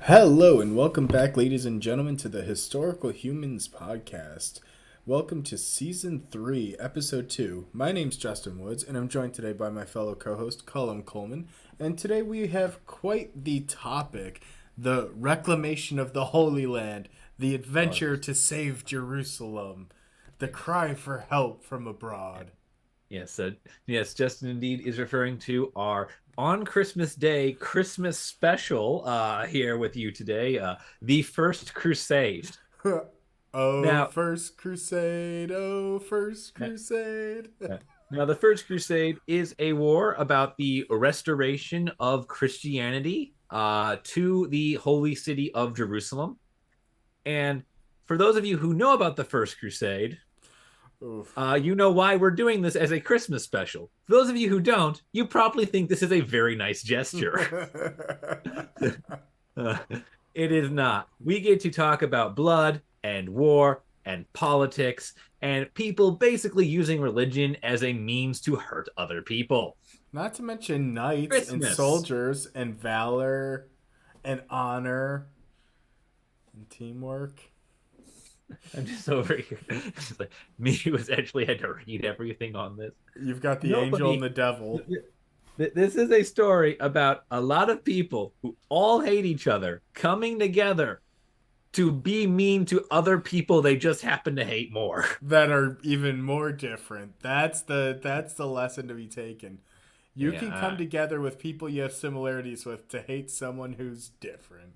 Hello and welcome back, ladies and gentlemen, to the Historical Humans podcast. Welcome to Season 3, Episode 2. My name's Justin Woods, and I'm joined today by my fellow co-host, Colum Coleman. And today we have quite the topic, the reclamation of the Holy Land, the adventure to save Jerusalem, the cry for help from abroad. Yes, yes, Justin indeed is referring to our on Christmas Day Christmas special here with you today, the First Crusade. Oh, Now, First Crusade, oh, First uh, Crusade. now the First Crusade is a war about the restoration of Christianity to the holy city of Jerusalem. And for those of you who know about the First Crusade, Oof. you know why we're doing this as a Christmas special. For those of you who don't, you probably think this is a very nice gesture. Uh, it is not. We get to talk about blood and war and politics and people basically using religion as a means to hurt other people. Not to mention knights and Christmas. soldiers and valor and honor and teamwork. I'm just over here. Just like, me who has actually had to read everything on this. You've got the angel and Nobody. the devil. This is a story about a lot of people who all hate each other coming together to be mean to other people they just happen to hate more. That are even more different. That's the lesson to be taken. You can come Yeah, together with people you have similarities with to hate someone who's different.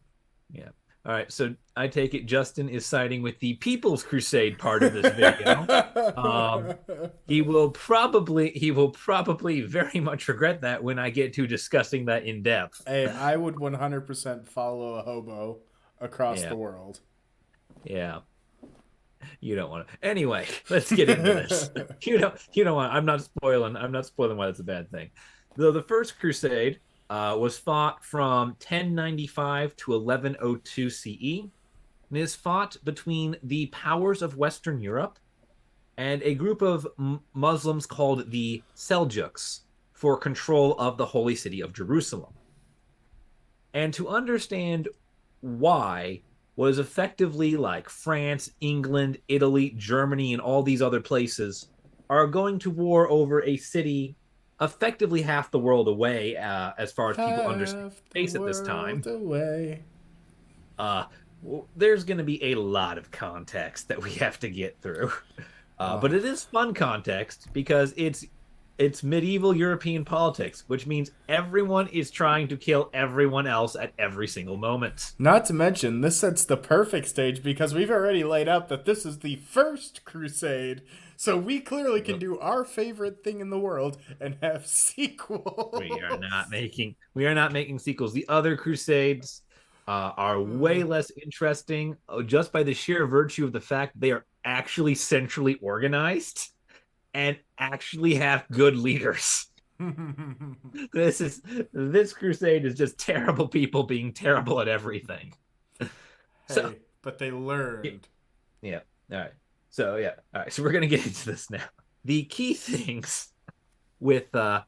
yeah. All right, so I take it Justin is siding with the People's Crusade part of this video. Um, he will probably very much regret that when I get to discussing that in depth. Hey, I would 100% follow a hobo across Yeah, the world. yeah. You don't want to. Anyway, let's get into this. You don't want. I'm not spoiling. I'm not spoiling why that's a bad thing. Though the First Crusade was fought from 1095 to 1102 CE, and is fought between the powers of Western Europe and a group of Muslims called the Seljuks for control of the holy city of Jerusalem. And to understand why was effectively like France, England, Italy, Germany, and all these other places are going to war over a city effectively half the world away, as far as people understand Half the space at this world time. away. Uh, there's going to be a lot of context that we have to get through. But Oh. it is fun context because it's medieval European politics, which means everyone is trying to kill everyone else at every single moment. Not to mention, this sets the perfect stage because we've already laid out that this is the first crusade. So we clearly can do our favorite thing in the world and have We are sequels. not making we are not making sequels. The other Crusades are way less interesting, just by the sheer virtue of the fact they are actually centrally organized and actually have good leaders. This is this crusade is just terrible people being terrible at everything. So Hey, but they learned. yeah, all right. So yeah, all right. So we're gonna get into this now. The key things with uh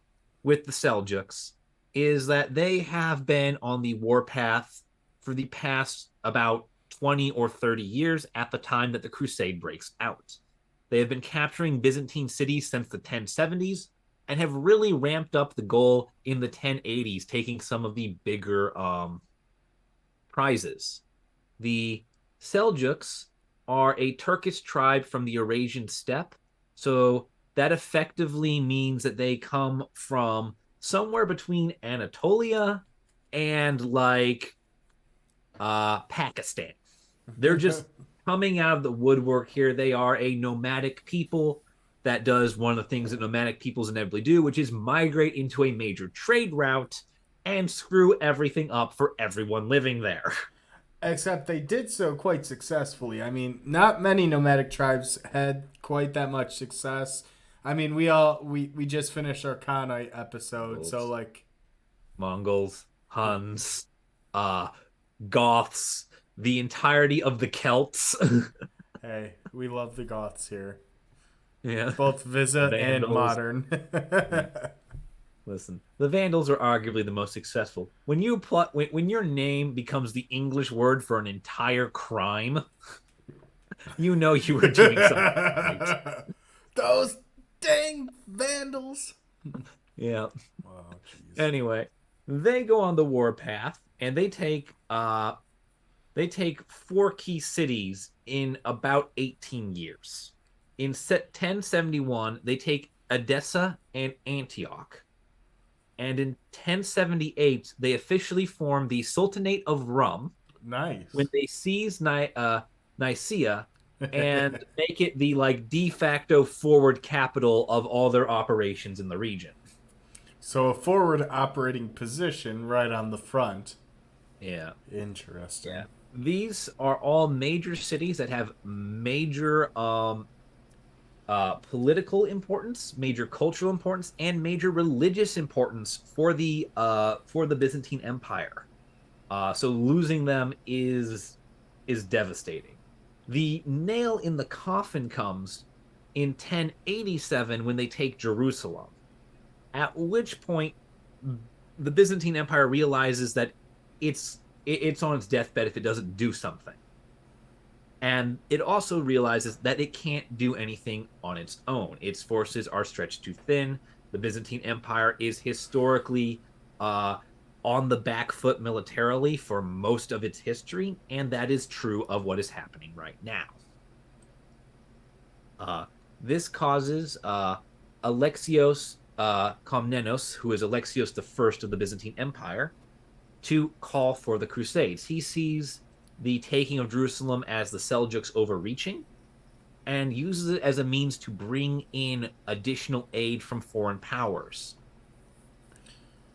with the Seljuks is that they have been on the warpath for the past about 20 or 30 years at the time that the crusade breaks out. They have been capturing Byzantine cities since the 1070s and have really ramped up the goal in the 1080s, taking some of the bigger prizes. The Seljuks are a Turkish tribe from the Eurasian steppe. So that effectively means that they come from somewhere between Anatolia and like Pakistan. They're just coming out of the woodwork here. They are a nomadic people that does one of the things that nomadic peoples inevitably do, which is migrate into a major trade route and screw everything up for everyone living there. Except they did so quite successfully. I mean, not many nomadic tribes had quite that much success. I mean, we just finished our Khanite episode, so like, Mongols, Huns, uh, Goths, the entirety of the Celts. hey, we love the Goths here, Yeah, both Visa and Vandals. modern. Yeah. Listen, the Vandals are arguably the most successful. When your name becomes the English word for an entire crime, you know you were doing something right. Those dang vandals. Yeah. Oh, jeez. Anyway, they go on the warpath and they take four key cities in about 18 years. In 1071, they take Edessa and Antioch. And in 1078, they officially form the Sultanate of Rum when Nice. they seize Nicaea and make it the like de facto forward capital of all their operations in the region. So a forward operating position right on the front. Yeah. Yeah. Interesting. These are all major cities that have major political importance, major cultural importance, and major religious importance for the Byzantine Empire. So losing them is devastating. The nail in the coffin comes in 1087 when they take Jerusalem. At which point, the Byzantine Empire realizes that it's on its deathbed if it doesn't do something. And it also realizes that it can't do anything on its own. Its forces are stretched too thin. The Byzantine Empire is historically uh, on the back foot militarily for most of its history, and that is true of what is happening right now. Uh, this causes Alexios Komnenos, who is Alexios the First of the Byzantine Empire, to call for the Crusades. He sees the taking of Jerusalem as the Seljuks overreaching and uses it as a means to bring in additional aid from foreign powers.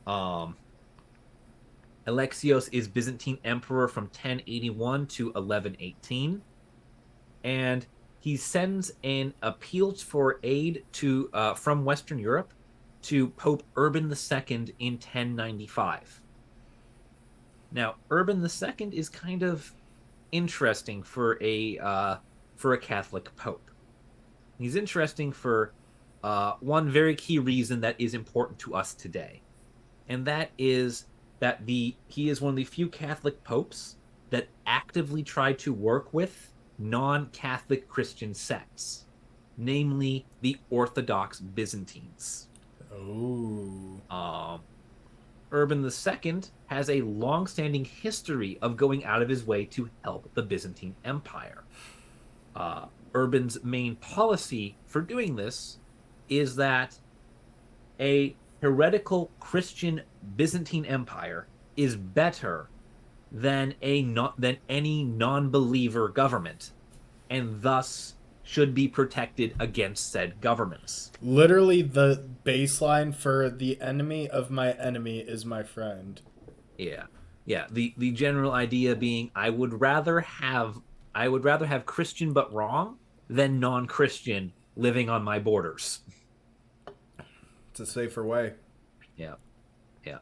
Um, Alexios is Byzantine emperor from 1081 to 1118, and he sends an appeal for aid to from Western Europe to Pope Urban II in 1095. Now, Urban II is kind of interesting for a Catholic pope. He's interesting for one very key reason that is important to us today, and that is that the he is one of the few Catholic popes that actively try to work with non-Catholic Christian sects, namely the Orthodox Byzantines. Oh. Um, Urban II has a long-standing history of going out of his way to help the Byzantine Empire. Urban's main policy for doing this is that a heretical Christian Byzantine Empire is better than than any non-believer government, and thus should be protected against said governments. Literally, the baseline for the enemy of my enemy is my friend. Yeah. Yeah. The general idea being I would rather have Christian but wrong than non-Christian living on my borders. It's a safer way. Yeah. Yeah.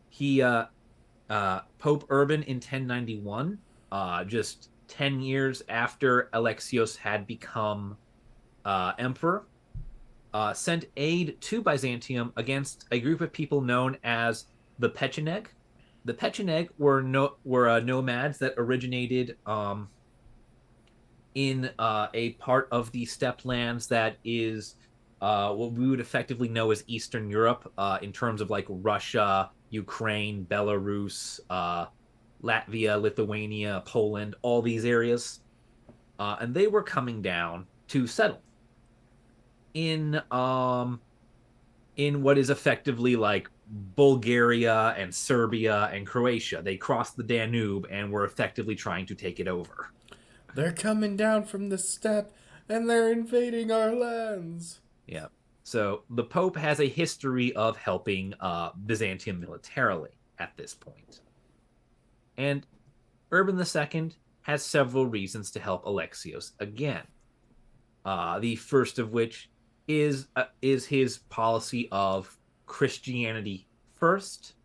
He Pope Urban in 1091, just 10 years after Alexios had become emperor, sent aid to Byzantium against a group of people known as the Pecheneg. The Pecheneg were nomads that originated in a part of the steppe lands that is what we would effectively know as Eastern Europe, in terms of like Russia, Ukraine, Belarus, Latvia, Lithuania, Poland, all these areas. And they were coming down to settle in what is effectively like Bulgaria and Serbia and Croatia. They crossed the Danube and were effectively trying to take it over. They're coming down from the steppe and they're invading our lands. Yeah. So the Pope has a history of helping Byzantium militarily at this point. And Urban II has several reasons to help Alexios again. The first of which is his policy of Christianity first,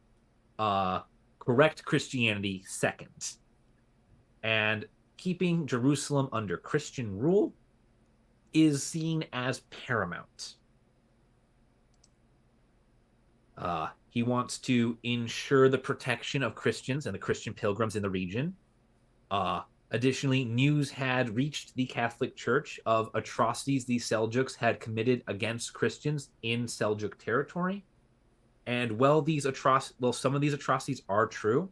correct Christianity second, and keeping Jerusalem under Christian rule is seen as paramount. He wants to ensure the protection of Christians and the Christian pilgrims in the region. Uh, Additionally, news had reached the Catholic Church of atrocities the Seljuks had committed against Christians in Seljuk territory. And some of these atrocities are true.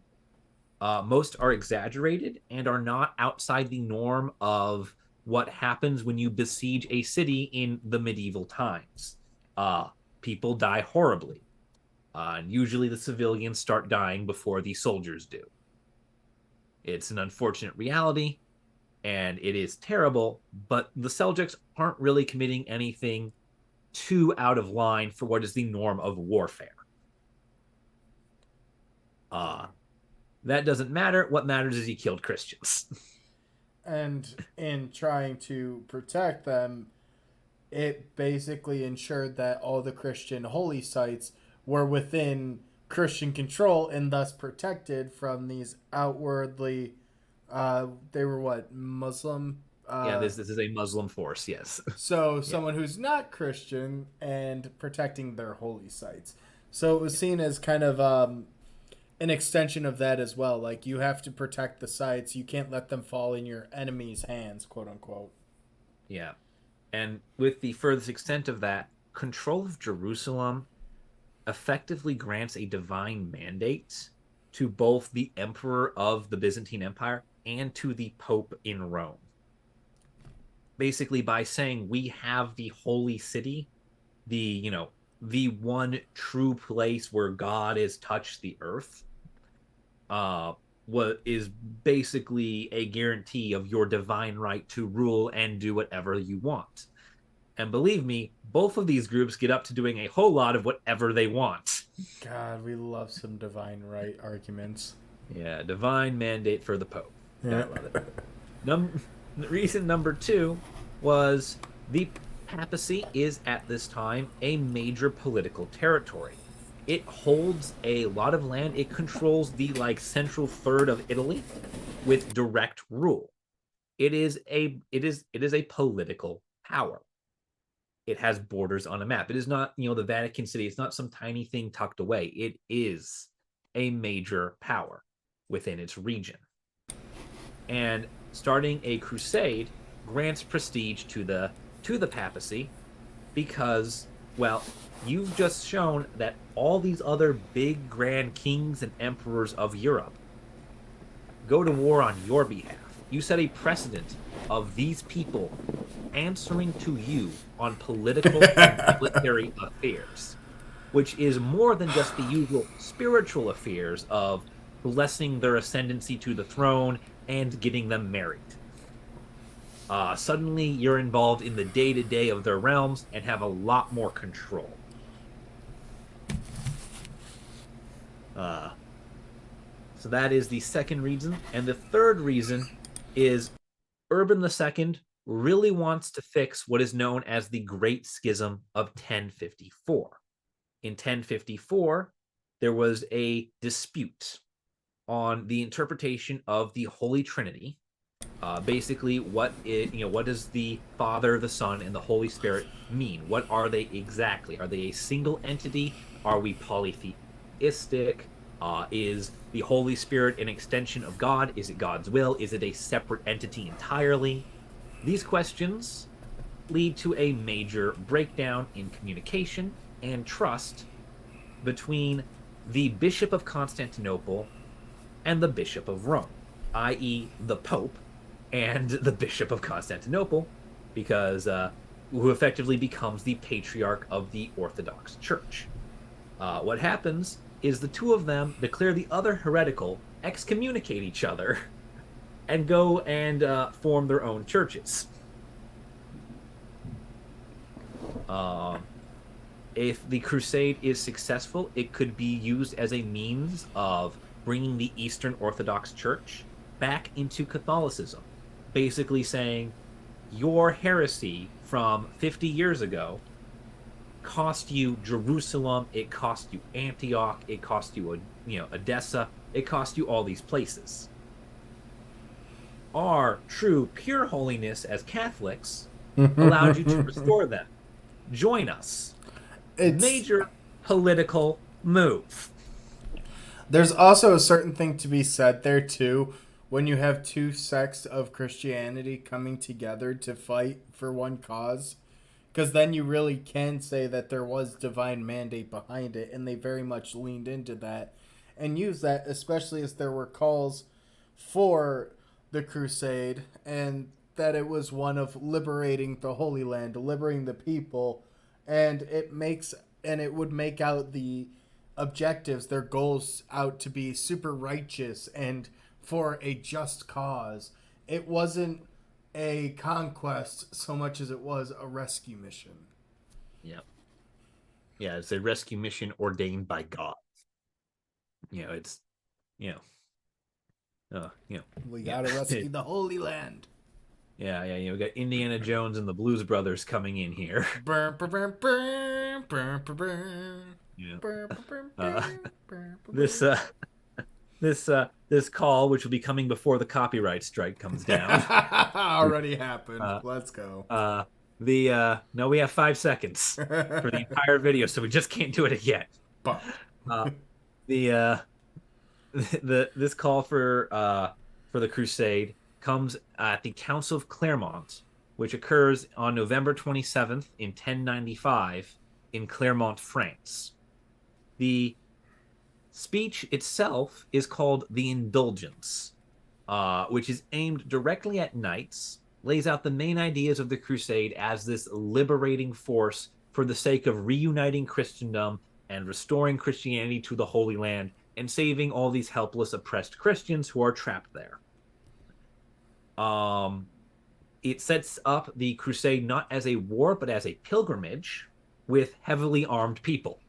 Most are exaggerated and are not outside the norm of what happens when you besiege a city in the medieval times. Uh, People die horribly. And usually the civilians start dying before the soldiers do. It's an unfortunate reality, and it is terrible, but the Seljuks aren't really committing anything too out of line for what is the norm of warfare. Uh, that doesn't matter. What matters is he killed Christians. And in trying to protect them, it basically ensured that all the Christian holy sites were within Christian control and thus protected from these outwardly, they were what, Muslim? Yeah, this is a Muslim force. Yes. So Yeah. someone who's not Christian and protecting their holy sites. So it was seen as kind of an extension of that as well. Like you have to protect the sites. You can't let them fall in your enemy's hands, quote unquote. Yeah. And with the furthest extent of that, control of Jerusalem effectively grants a divine mandate to both the emperor of the Byzantine Empire and to the Pope in Rome. Basically, by saying we have the holy city, the one true place where God has touched the earth, what is basically a guarantee of your divine right to rule and do whatever you want. And believe me, both of these groups get up to doing a whole lot of whatever they want. God, we love some divine right arguments. Yeah, divine mandate for the Pope. Yeah. Gotta love it. Reason number two was the papacy is at this time a major political territory. It holds a lot of land. It controls the central third of Italy with direct rule. It is a political power. It has borders on a map. It is not, the Vatican City. It's not some tiny thing tucked away. It is a major power within its region. And starting a crusade grants prestige to the papacy because, well, you've just shown that all these other big grand kings and emperors of Europe go to war on your behalf. You set a precedent of these people answering to you on political and military affairs, which is more than just the usual spiritual affairs of blessing their ascendancy to the throne and getting them married. Suddenly, you're involved in the day-to-day of their realms and have a lot more control. So that is the second reason. And the third reason is Urban II really wants to fix what is known as the Great Schism of 1054. In 1054, there was a dispute on the interpretation of the Holy Trinity. Basically, what does the Father, the Son, and the Holy Spirit mean? What are they exactly? Are they a single entity? Are we polytheistic? Is the Holy Spirit an extension of God? Is it God's will? Is it a separate entity entirely? These questions lead to a major breakdown in communication and trust between the Bishop of Constantinople and the Bishop of Rome, i.e., the Pope and the Bishop of Constantinople, because who effectively becomes the patriarch of the Orthodox Church. What happens is the two of them declare the other heretical, excommunicate each other, and go and form their own churches. If the crusade is successful, it could be used as a means of bringing the Eastern Orthodox Church back into Catholicism, basically saying your heresy from 50 years ago cost you Jerusalem, it cost you Antioch, it cost you Edessa, it cost you all these places. Our true pure holiness as Catholics allowed you to restore them. Join us. It's Major political move. There's also a certain thing to be said there too when you have two sects of Christianity coming together to fight for one cause, because then you really can say that there was divine mandate behind it, and they very much leaned into that and used that, especially as there were calls for the crusade, and that it was one of liberating the Holy Land, liberating the people, and it would make out the objectives, their goals out to be super righteous and for a just cause. It wasn't a conquest so much as it was a rescue mission. Yeah. Yeah, it's a rescue mission ordained by God. It's you you know, We yeah. gotta rescue the Holy Land. Yeah, yeah, we got Indiana Jones and the Blues Brothers coming in here. Burn, burn, burn, burn, burn, burn, Yeah. burn, burn, Uh, burn, burn, this burn. this call, which will be coming before the copyright strike comes down. Already happened. Uh, Let's go. the no, we have 5 seconds for the entire video, so we just can't do it again. But Uh, the this call for the crusade comes at the Council of Clermont, which occurs on November 27th in 1095 in Clermont, France. The speech itself is called the Indulgence, which is aimed directly at knights, lays out the main ideas of the crusade as this liberating force for the sake of reuniting Christendom and restoring Christianity to the Holy Land and saving all these helpless, oppressed Christians who are trapped there. It sets up the crusade not as a war, but as a pilgrimage with heavily armed people.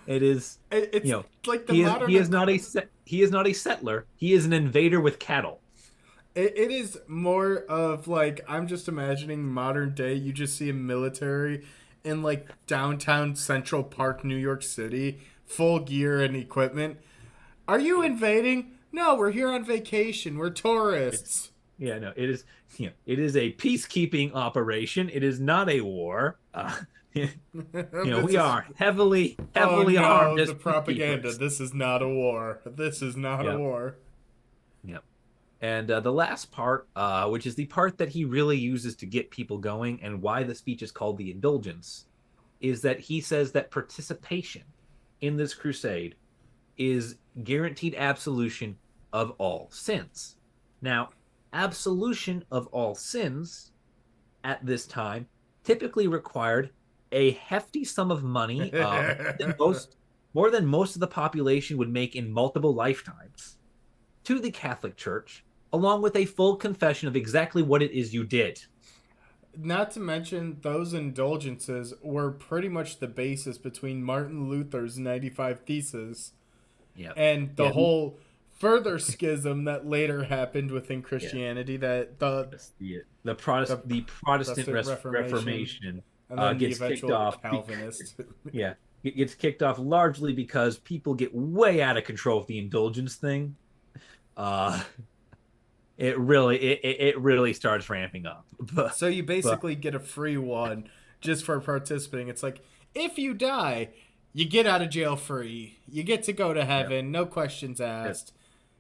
It is, it's like the he modern. is not a settler. He is an invader with cattle. It is more of like, I'm just imagining modern day. You just see a military in like downtown Central Park, New York City, full gear and equipment. Are you invading? No, we're here on vacation. We're tourists. Yeah, no, it is. It is a peacekeeping operation. It is not a war. We are heavily armed as the propaganda. peacekeepers. This is not a war. This is not a Yep. war. Yep. And the last part, which is the part that he really uses to get people going and why the speech is called the Indulgence, is that he says that participation in this crusade is guaranteed absolution of all sins. Now, absolution of all sins at this time typically required a hefty sum of money, more than most of the population would make in multiple lifetimes, to the Catholic Church, along with a full confession of exactly what it is you did. Not to mention, those indulgences were pretty much the basis between Martin Luther's 95 Theses and the whole further schism that later happened within Christianity, that the Protestant Reformation and then gets the kicked off. Calvinist. It gets kicked off largely because people get way out of control with the indulgence thing. It really starts ramping up. So you basically get a free one just for participating. It's like, if you die, you get out of jail free. You get to go to heaven, no questions asked.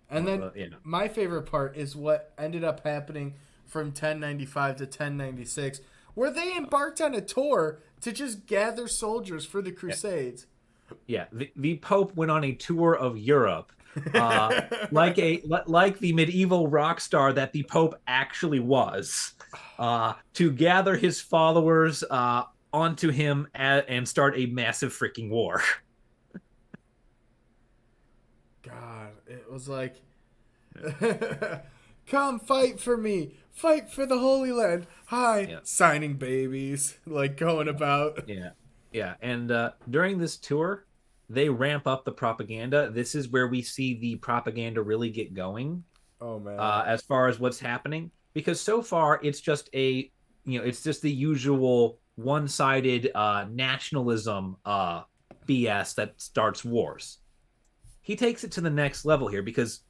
And then my favorite part is what ended up happening from 1095 to 1096, where they embarked on a tour to just gather soldiers for the Crusades. Yeah, the Pope went on a tour of Europe, like the medieval rock star that the Pope actually was, to gather his followers onto him and start a massive freaking war. God, it was like, come fight for me, fight for the Holy Land. Hi, signing babies, like going about. Yeah, and during this tour, they ramp up the propaganda. This is where we see the propaganda really get going. Oh man! As far as what's happening, because so far it's just it's just the usual one-sided nationalism BS that starts wars. He takes it to the next level here because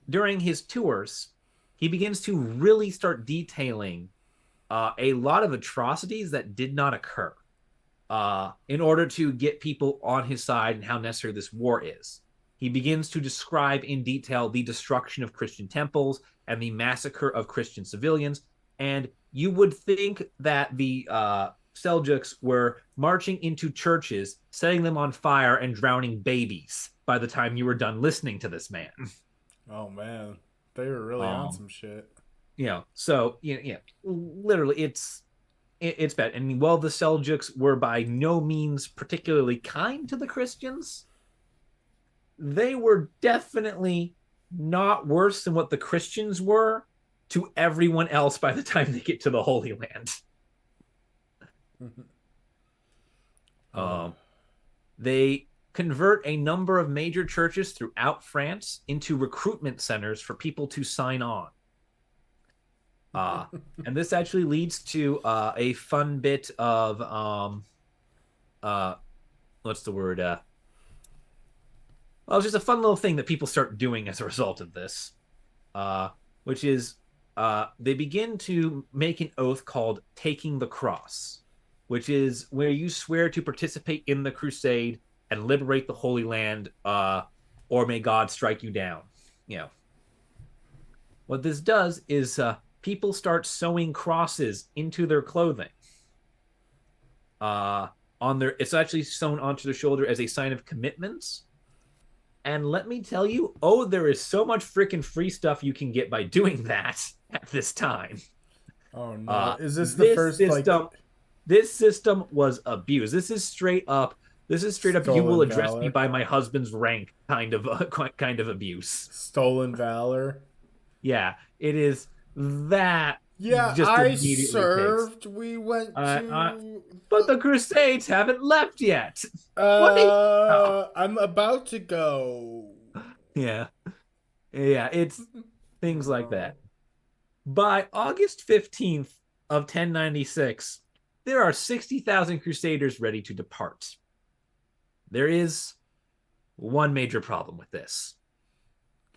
during his tours, he begins to really start detailing a lot of atrocities that did not occur. in order to get people on his side and how necessary this war is. He begins to describe in detail the destruction of Christian temples and the massacre of Christian civilians. And you would think that the Seljuks were marching into churches, setting them on fire, and drowning babies by the time you were done listening to this man. Oh man, they were really on Um, some shit. so literally, it's bad. And while the Seljuks were by no means particularly kind to the Christians, they were definitely not worse than what the Christians were to everyone else by the time they get to the Holy Land. Oh. Um, they convert a number of major churches throughout France into recruitment centers for people to sign on. Uh, and this actually leads to a fun bit of uh, what's the word? Well, it's just a fun little thing that people start doing as a result of this, which is they begin to make an oath called taking the cross, which is where you swear to participate in the crusade and liberate the Holy Land, or may God strike you down. You know, what this does is people start sewing crosses into their clothing. On their, it's actually sewn onto their shoulder as a sign of commitment. And let me tell you, oh, there is so much freaking free stuff you can get by doing that at this time. Oh no! Is this the This first like system, this system was abused. This is straight up. This is straight up. You will stolen address me valor? by my husband's rank, kind of abuse. Stolen valor? Yeah, it is that Yeah, just I immediately takes. served. We went Uh, to. but the Crusades haven't left yet. What? Oh, I'm about to go. yeah, yeah. It's things like Oh. that. By August 15th of 1096, there are 60,000 crusaders ready to depart. There is one major problem with this.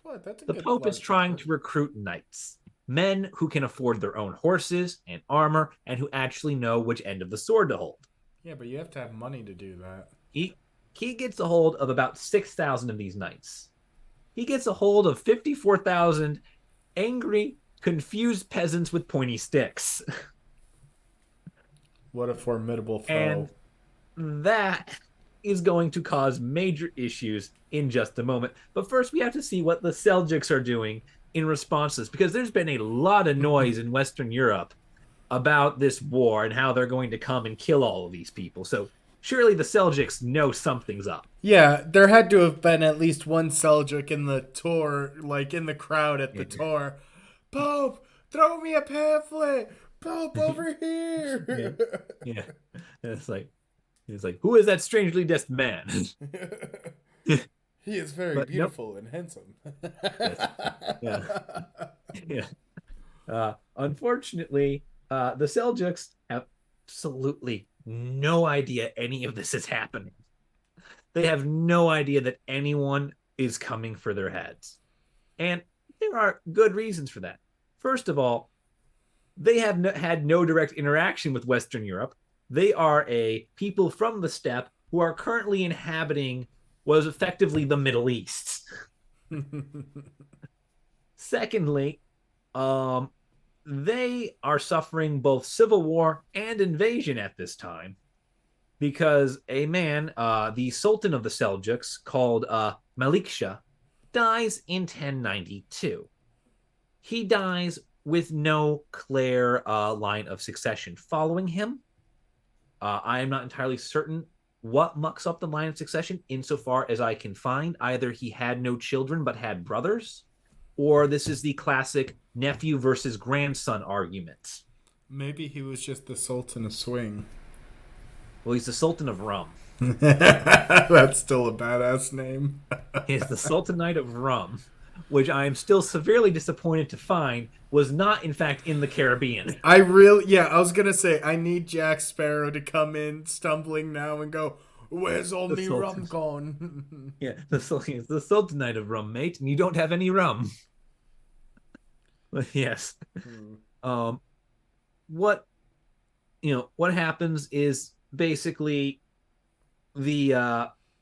What? That's a The good Pope is large trying number. to recruit knights, men who can afford their own horses and armor and who actually know which end of the sword to hold. Yeah, but you have to have money to do that. He, he gets a hold of about 6,000 of these knights. He gets a hold of 54,000 angry, confused peasants with pointy sticks. What a formidable foe. And that is going to cause major issues in just a moment. But first, we have to see what the Seljuks are doing in response to this, because there's been a lot of noise in Western Europe about this war and how they're going to come and kill all of these people. So surely the Seljuks know something's up. Yeah, there had to have been at least one Seljuk in the tour, like in the crowd at the tour. Pope, throw me a pamphlet. Pope, over Yeah, here. yeah. It's like, who is that strangely dressed man? He is very But nope. beautiful and handsome. Yes. Yeah. Yeah. Unfortunately, the Seljuks have absolutely no idea any of this is happening. They have no idea that anyone is coming for their heads. And there are good reasons for that. First of all, they have had no direct interaction with Western Europe. They are a people from the steppe who are currently inhabiting what is effectively the Middle East. Secondly, they are suffering both civil war and invasion at this time because a man, the Sultan of the Seljuks, called Maliksha, dies in 1092. He dies with no clear line of succession following him. I am not entirely certain what mucks up the line of succession insofar as I can find. Either he had no children but had brothers, or this is the classic nephew versus grandson argument. Maybe he was just the Sultan of Swing. Well, he's the Sultan of Rum. That's still a badass name. He's the Sultanate of Rum, which I am still severely disappointed to find was not, in fact, in the Caribbean. I was gonna say, I need Jack Sparrow to come in stumbling now and go, where's all me rum gone? Yeah, the Sultanate of Rum, mate, and you don't have any rum. Yes. What what happens is basically the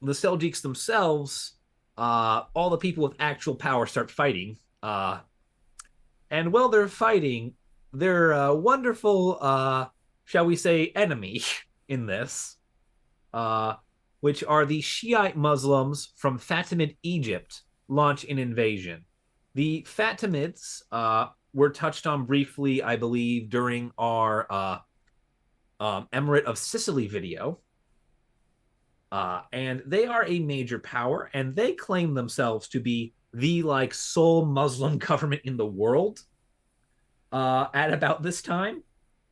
Seljuks themselves, all the people with actual power start fighting. And while they're fighting, their wonderful, shall we say, enemy in this, uh, which are the Shiite Muslims from Fatimid Egypt, launch an invasion. The Fatimids were touched on briefly, I believe, during our Emirate of Sicily video. And they are a major power, and they claim themselves to be the like sole Muslim government in the world at about this time.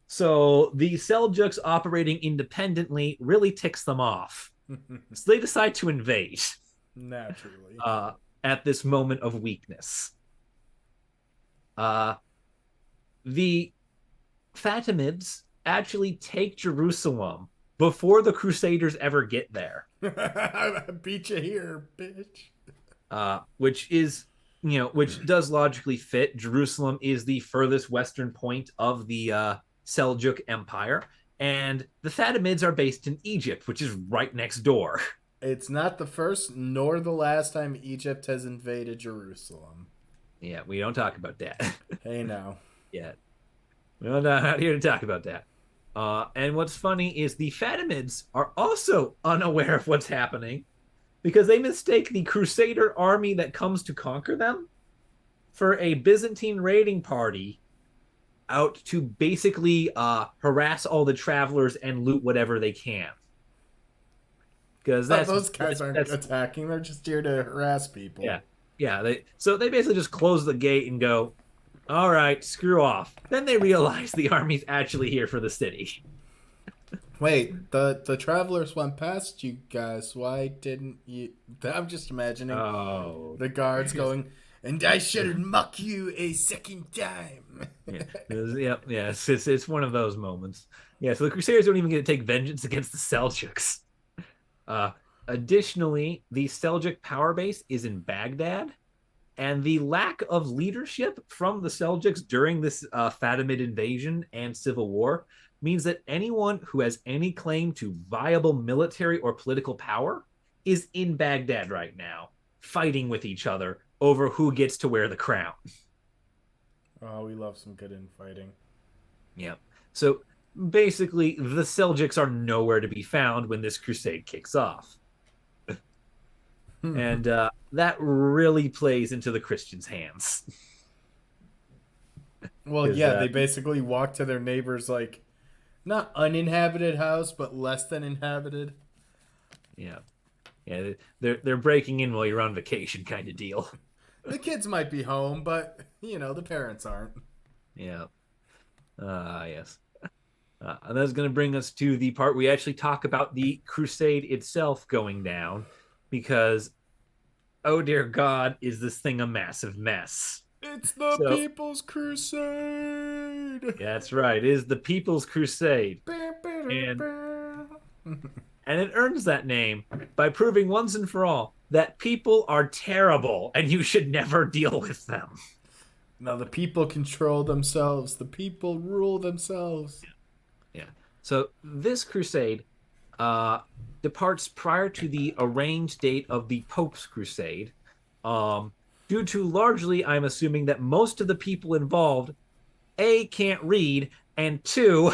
So the Seljuks operating independently really ticks them off. So they decide to invade Naturally. uh, at this moment of weakness. Uh, the Fatimids actually take Jerusalem before the Crusaders ever get there. I beat you here, bitch. Which is, which does logically fit. Jerusalem is the furthest western point of the Seljuk Empire, and the Fatimids are based in Egypt, which is right next door. It's not the first nor the last time Egypt has invaded Jerusalem. Yeah, we don't talk about that Hey now. yet. We're not here to talk about that. And what's funny is the Fatimids are also unaware of what's happening because they mistake the Crusader army that comes to conquer them for a Byzantine raiding party out to basically harass all the travelers and loot whatever they can. Because Those guys aren't attacking; they're just here to harass people. yeah. They basically just close the gate and go, all right, screw off. Then they realize the army's actually here for the city. Wait, the travelers went past you guys. Why didn't you? I'm just imagining the guards going, and I should muck you a second time. Yeah. It's one of those moments. Yeah, so the Crusaders don't even get to take vengeance against the Seljuks. Uh, Additionally, the Seljuk power base is in Baghdad, and the lack of leadership from the Seljuks during this Fatimid invasion and civil war means that anyone who has any claim to viable military or political power is in Baghdad right now, fighting with each other over who gets to wear the crown. Oh, we love some good infighting. Yeah. So basically, the Seljuks are nowhere to be found when this crusade kicks off. And that really plays into the Christians' hands. Well, yeah, they basically walk to their neighbor's, like, not uninhabited house, but less than inhabited. Yeah. Yeah, they're breaking in while you're on vacation kind of deal. The kids might be home, but, the parents aren't. Yeah. Yes. And that's going to bring us to the part we actually talk about the crusade itself going down, because, oh dear God, is this thing a massive mess. It's the People's Crusade! Yeah, that's right. It is the People's Crusade. And it earns that name by proving once and for all that people are terrible and you should never deal with them. Now the people control themselves. The people rule themselves. Yeah. So this crusade departs prior to the arranged date of the Pope's Crusade, due to largely, I'm assuming that most of the people involved, A, can't read, and two,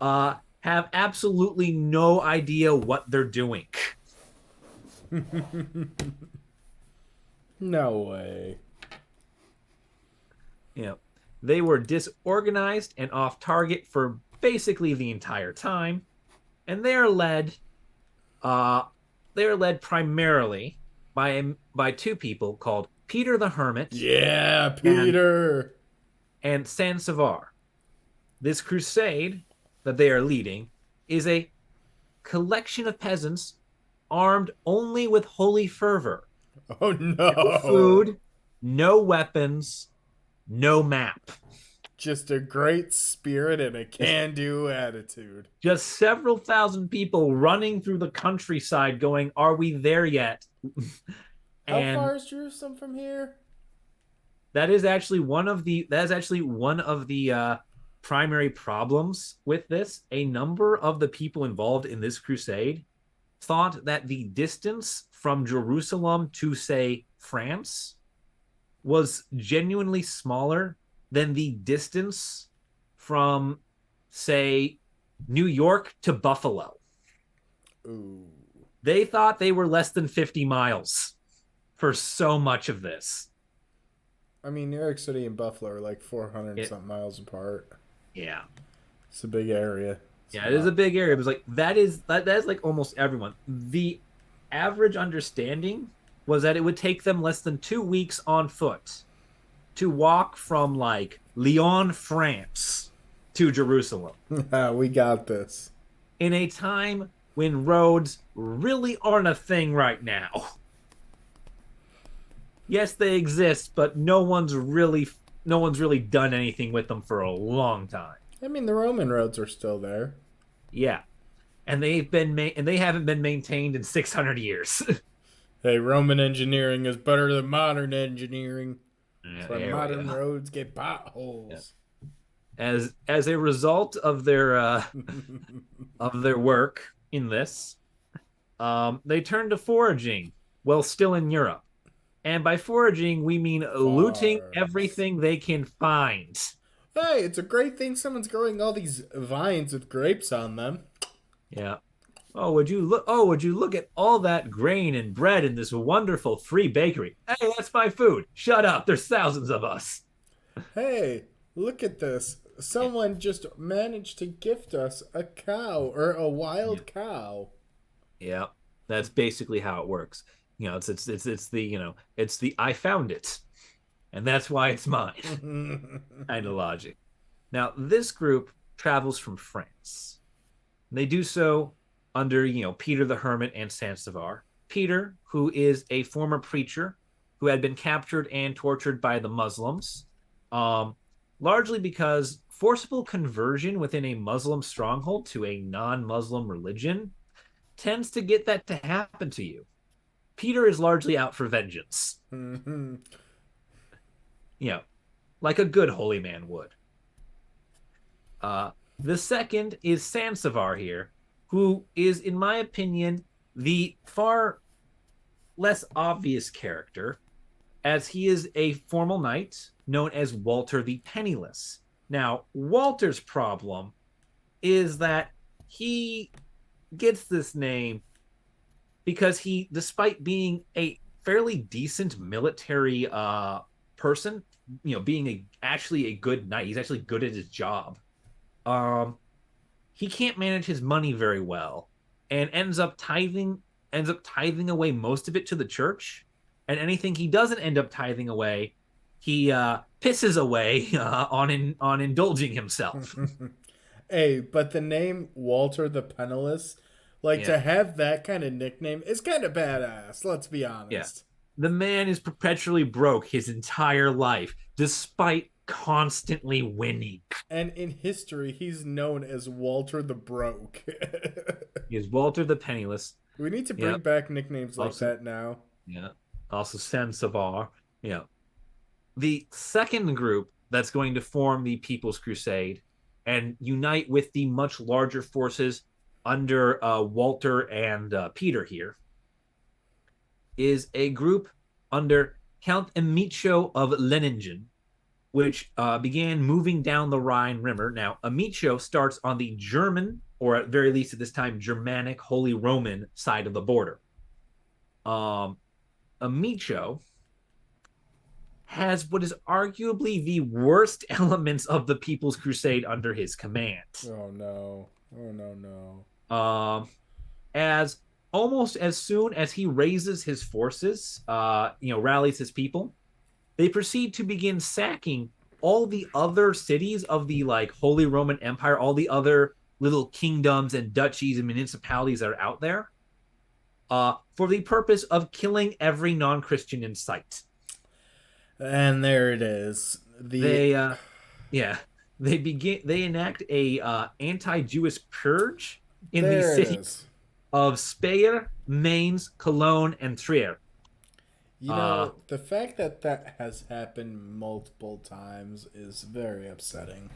have absolutely no idea what they're doing. No way. They were disorganized and off target for basically the entire time, and they are led primarily by two people called Peter the Hermit. Yeah, Peter. And Sansavar. This crusade that they are leading is a collection of peasants armed only with holy fervor. Oh no. No food, no weapons, no map. Just a great spirit and a can-do attitude. Just several thousand people running through the countryside going, are we there yet? How far is Jerusalem from here? That is actually one of the primary problems with this. A number of the people involved in this crusade thought that the distance from Jerusalem to, say, France was genuinely smaller than the distance from, say, New York to Buffalo. Ooh. They thought they were less than 50 miles for so much of this. I mean, New York City and Buffalo are like 400 It, something miles apart. yeah. It's a big area. It's a Yeah, it is a lot. big area. It was like that is like almost everyone. The average understanding was that it would take them less than 2 weeks on foot to walk from like Lyon, France to Jerusalem We got this. in a time when roads really aren't a thing right now. Yes, they exist, but no one's really done anything with them for a long time. I mean, the Roman roads are still there. Yeah. And they haven't been maintained in 600 years. Hey, Roman engineering is better than modern engineering. Yeah, That's why there we modern go. roads get Yeah. potholes. As a result of their work in this, they turned to foraging while still in Europe. And by foraging, we mean looting Farms. everything they can find. Hey, it's a great thing someone's growing all these vines with grapes on them. Yeah. Oh, would you look at all that grain and bread in this wonderful free bakery? Hey, that's my food. Shut up. There's thousands of us. Hey, look at this. Yeah. Someone just managed to gift us a cow or a Yeah. wild cow. Yeah. That's basically how it works. It's the I found it, and that's why it's mine kind of logic. Now, this group travels from France. They do so under, Peter the Hermit and Sansevar. Peter, who is a former preacher who had been captured and tortured by the Muslims, um, largely because forcible conversion within a Muslim stronghold to a non-Muslim religion tends to get that to happen to you. Peter is largely out for vengeance, you know, like a good holy man would. Uh, the second is Sansevar here, who is, in my opinion, the far less obvious character, as he is a formal knight known as Walter the Penniless. Now, Walter's problem is that he gets this name because he, despite being a fairly decent military person, being actually a good knight, he's actually good at his job. Um, he can't manage his money very well, and ends up tithing away most of it to the church. And anything he doesn't end up tithing away, he pisses away on indulging himself. Hey, but the name Walter the Penniless, like Yeah, to have that kind of nickname is kind of badass, let's be yeah. honest. The man is perpetually broke his entire life, despite constantly winning. And in history, he's known as Walter the Broke. He is Walter the Penniless. We need to bring Yep. back nicknames like Also, that now. yeah. Also, Sansavar. Yeah. The second group that's going to form the People's Crusade and unite with the much larger forces under Walter and Peter here is a group under Count Amicio of Leiningen, which began moving down the Rhine River. Now, Amicio starts on the German, or at very least at this time, Germanic Holy Roman side of the border. Um, Amicio has what is arguably the worst elements of the People's Crusade under his command. Oh no. Oh no no. As almost as soon as he raises his forces, rallies his people, they proceed to begin sacking all the other cities of the like Holy Roman Empire, all the other little kingdoms and duchies and municipalities that are out there, for the purpose of killing every non-Christian in sight. And there it is. They, yeah, they enact a anti-Jewish purge in the There it cities is. of Speyer, Mainz, Cologne, and Trier. You Uh, know, the fact that that has happened multiple times is very upsetting.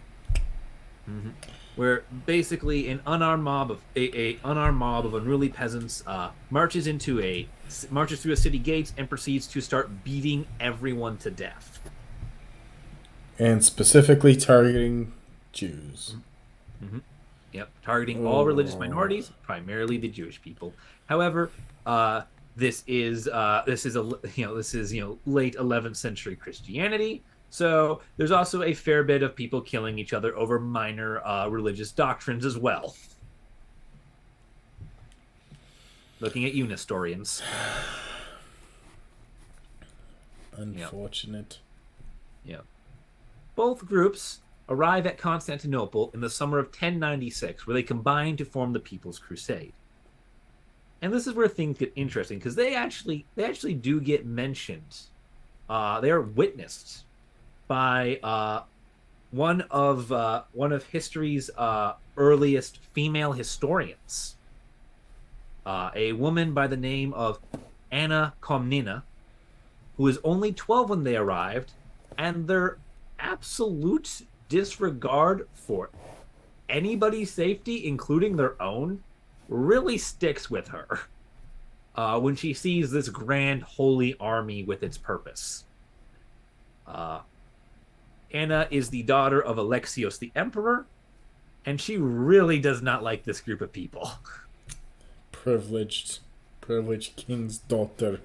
Mm-hmm. Where basically an unarmed mob of a unarmed mob of unruly peasants marches through a city gates and proceeds to start beating everyone to death. And specifically targeting Jews. Mm-hmm. Yep, targeting all religious Oh. minorities, primarily the Jewish people. However, this is a this is late 11th century Christianity, so there's also a fair bit of people killing each other over minor religious doctrines as well. Looking at you, Nestorians. Yep, Unfortunate. yep. Both groups arrive at Constantinople in the summer of 1096, where they combine to form the People's Crusade. And this is where things get interesting because they actually do get mentioned. They are witnessed by one of history's earliest female historians, a woman by the name of Anna Komnena, who was only 12 when they arrived, and their absolute disregard for anybody's safety, including their own, really sticks with her when she sees this grand holy army with its purpose. Uh, Anna is the daughter of Alexios the Emperor, and she really does not like this group of people. Privileged. Privileged king's daughter.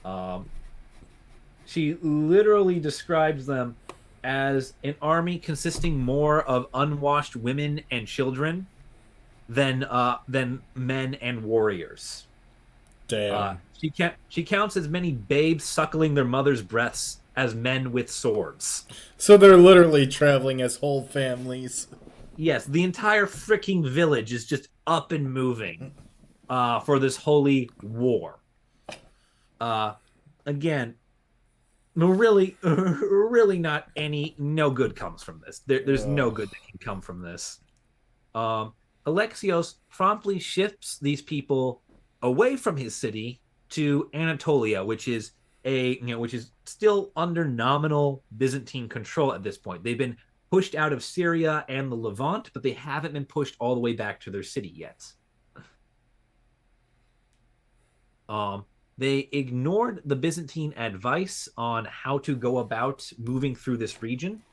Um, she literally describes them as an army consisting more of unwashed women and children than men and warriors. Damn. She counts as many babes suckling their mother's breasts as men with swords. So they're literally traveling as whole families. Yes, the entire freaking village is just up and moving for this holy war. Uh, Again, really not no good comes from this. There's no good that can come from this. Alexios promptly shifts these people away from his city to Anatolia, which is still under nominal Byzantine control at this point. They've been pushed out of Syria and the Levant, but they haven't been pushed all the way back to their city yet. They ignored the Byzantine advice on how to go about moving through this region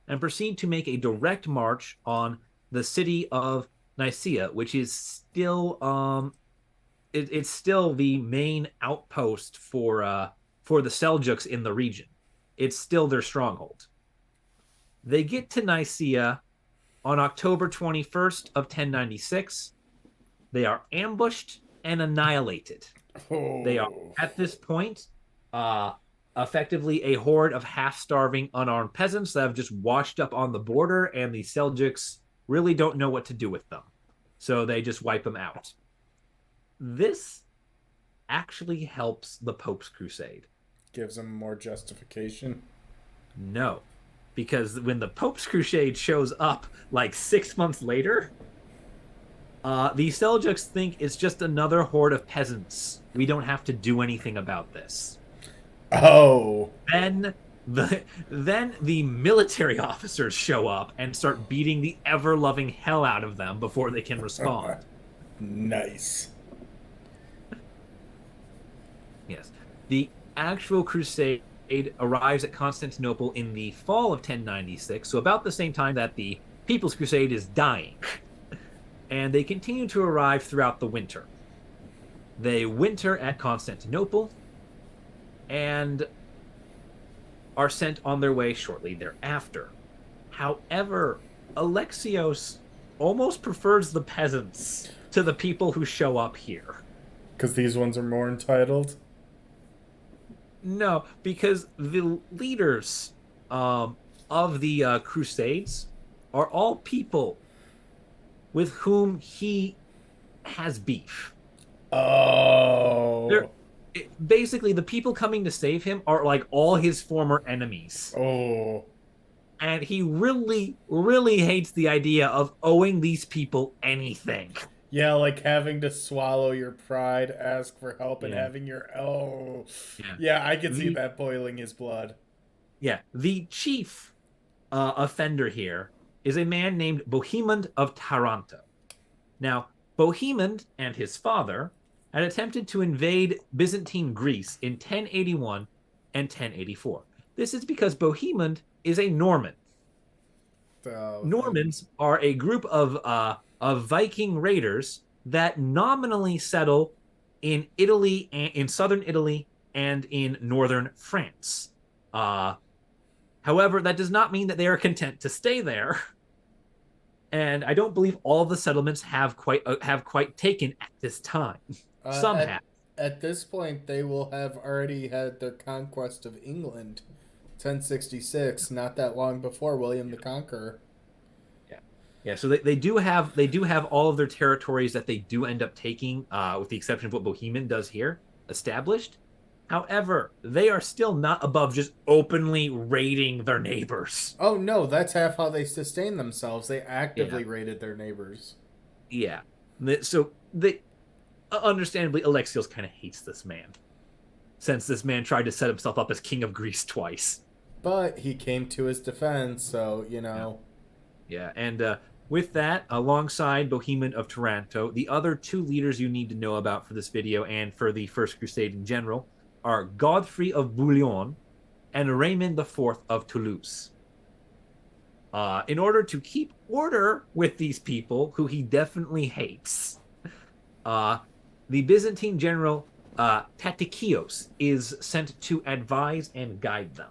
and proceed to make a direct march on the city of Nicaea, which is still it's still the main outpost for the Seljuks in the region. It's still their stronghold. They get to Nicaea on October 21st of 1096. They are ambushed and annihilated. Oh. They are at this point effectively a horde of half-starving unarmed peasants that have just washed up on the border, and the Seljuks really don't know what to do with them. So they just wipe them out. This actually helps the Pope's Crusade. Gives them more justification. No, because when the Pope's Crusade shows up like 6 months later, the Seljuks think it's just another horde of peasants. We don't have to do anything about this. Oh. Then the military officers show up and start beating the ever-loving hell out of them before they can respond. Nice. Yes. The actual crusade arrives at Constantinople in the fall of 1096, so about the same time that the People's Crusade is dying. And they continue to arrive throughout the winter. They winter at Constantinople and are sent on their way shortly thereafter. However, Alexios almost prefers the peasants to the people who show up here. Because these ones are more entitled? No, because the leaders of the Crusades are all people with whom he has beef. Oh. Basically, the people coming to save him are like all his former enemies. Oh. And he really, really hates the idea of owing these people anything. Yeah, like having to swallow your pride, ask for help, and Yeah. having your... Oh. Yeah. Yeah, I can see that boiling his blood. Yeah. The chief offender here is a man named Bohemond of Taranto. Now, Bohemond and his father had attempted to invade Byzantine Greece in 1081 and 1084. This is because Bohemond is a Norman. And Normans are a group of Viking raiders that nominally settle in Italy, in southern Italy, and in northern France. However, that does not mean that they are content to stay there. And I don't believe all of the settlements have quite taken at this time. uh, Some at have. at this point, they will have already had their conquest of England, 1066, not that long before William the Conqueror. Yeah, yeah. So they do have all of their territories that they do end up taking, with the exception of what Bohemian does here, established. However, they are still not above just openly raiding their neighbors. Oh no, that's half how they sustain themselves. They Yeah, actively raided their neighbors. yeah. So they understandably Alexios kind of hates this man since this man tried to set himself up as king of Greece twice. But he came to his defense, so, Yeah, yeah. And with that, alongside Bohemond of Taranto, the other two leaders you need to know about for this video and for the First Crusade in general are Godfrey of Bouillon and Raymond IV of Toulouse. In order to keep order with these people, who he definitely hates, uh, the Byzantine general Tatikios is sent to advise and guide them.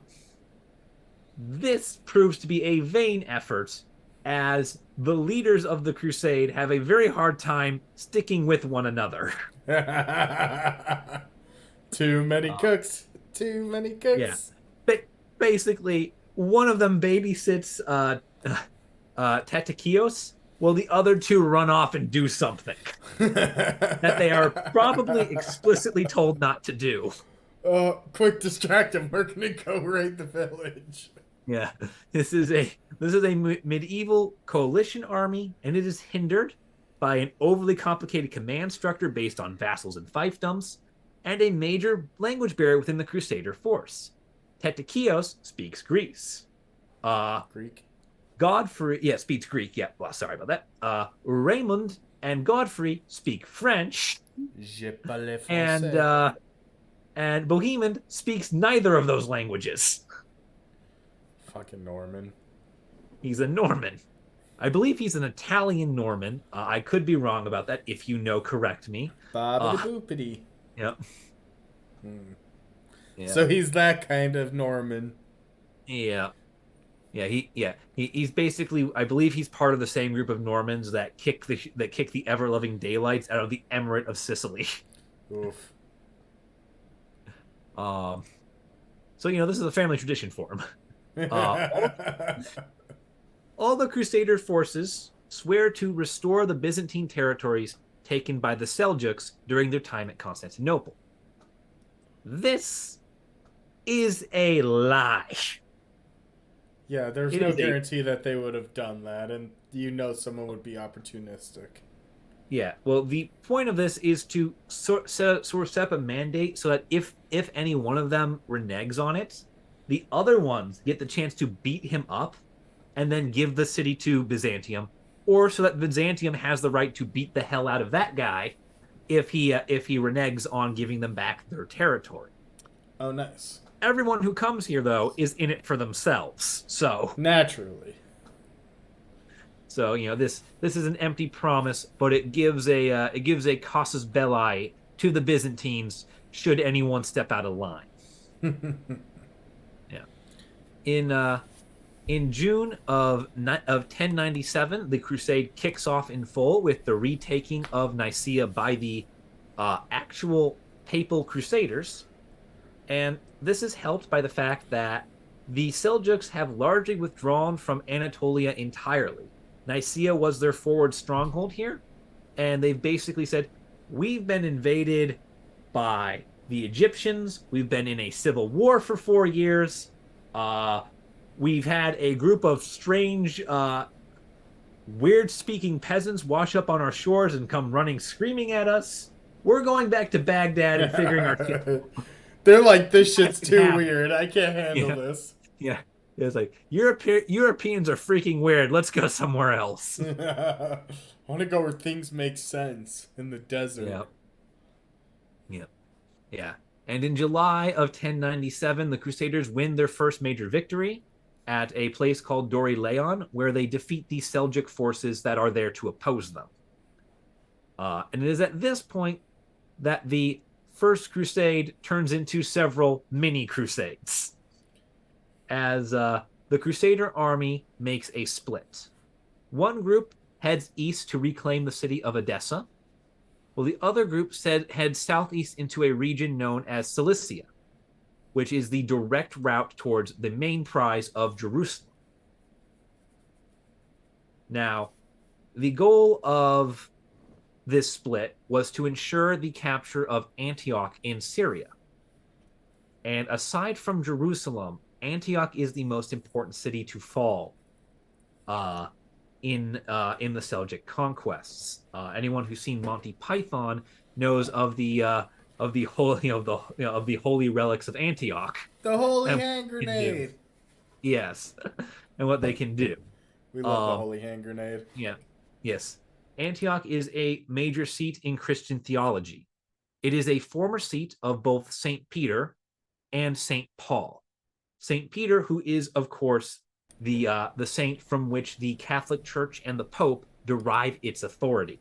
This proves to be a vain effort, as the leaders of the crusade have a very hard time sticking with one another. Too many Uh, cooks. Too many yeah, cooks. but basically, one of them babysits Tatikios, while the other two run off and do something that they are probably explicitly told not to do. Oh, quick distract him. We're gonna go raid the village. Yeah, this is a medieval coalition army, and it is hindered by an overly complicated command structure based on vassals and fiefdoms, and a major language barrier within the Crusader force. Tetikios speaks Greece. Greek. Godfrey, yeah, speaks Greek. Yeah, well, sorry about that. Raymond and Godfrey speak French, Je parle and français. Bohemond speaks neither of those languages. Fucking Norman. He's a Norman. I believe he's an Italian Norman. I could be wrong about that. If you know, correct me. Bobbity boopity. Yep. Hmm. Yeah. So he's that kind of Norman. Yeah. He's basically, I believe he's part of the same group of Normans that kick the ever loving daylights out of the Emirate of Sicily. Oof. So this is a family tradition for him. All the Crusader forces swear to restore the Byzantine territories taken by the Seljuks during their time at Constantinople. This is a lie. Yeah, there's It no is guarantee that they would have done that, and someone would be opportunistic. Yeah, well, the point of this is to set up a mandate so that if any one of them reneges on it, the other ones get the chance to beat him up and then give the city to Byzantium, or so that Byzantium has the right to beat the hell out of that guy if he reneges on giving them back their territory. Oh, nice. Everyone who comes here, though, is in it for themselves. Naturally. So this is an empty promise, but it gives a casus belli to the Byzantines should anyone step out of line. Yeah. In June of 1097, the crusade kicks off in full with the retaking of Nicaea by the actual papal crusaders, and this is helped by the fact that the Seljuks have largely withdrawn from Anatolia entirely. Nicaea was their forward stronghold here, and they've basically said, we've been invaded by the Egyptians, we've been in a civil war for 4 years, we've had a group of strange, weird-speaking peasants wash up on our shores and come running screaming at us. We're going back to Baghdad and figuring our shit. They're like, this shit's too weird. I can't handle this. Yeah. It's like Europeans are freaking weird. Let's go somewhere else. I want to go where things make sense in the desert. Yeah, yeah, yeah. And in July of 1097, the Crusaders win their first major victory at a place called Dori Leon, where they defeat the Seljuk forces that are there to oppose them. And it is at this point that the First Crusade turns into several mini crusades, as the Crusader army makes a split. One group heads east to reclaim the city of Edessa, while the other group heads southeast into a region known as Cilicia, which is the direct route towards the main prize of Jerusalem. Now, the goal of this split was to ensure the capture of Antioch in Syria. And aside from Jerusalem, Antioch is the most important city to fall uh, in the Seljuk conquests. Anyone who's seen Monty Python knows of the holy of the holy relics of Antioch The holy and what hand they can do. grenade. Yes, and what they can do. We love the Um, holy hand grenade. yeah, yes. Antioch is a major seat in Christian theology. It is a former seat of both Saint Peter and Saint Paul. Saint Peter, who is of course the saint from which the Catholic Church and the Pope derive its authority.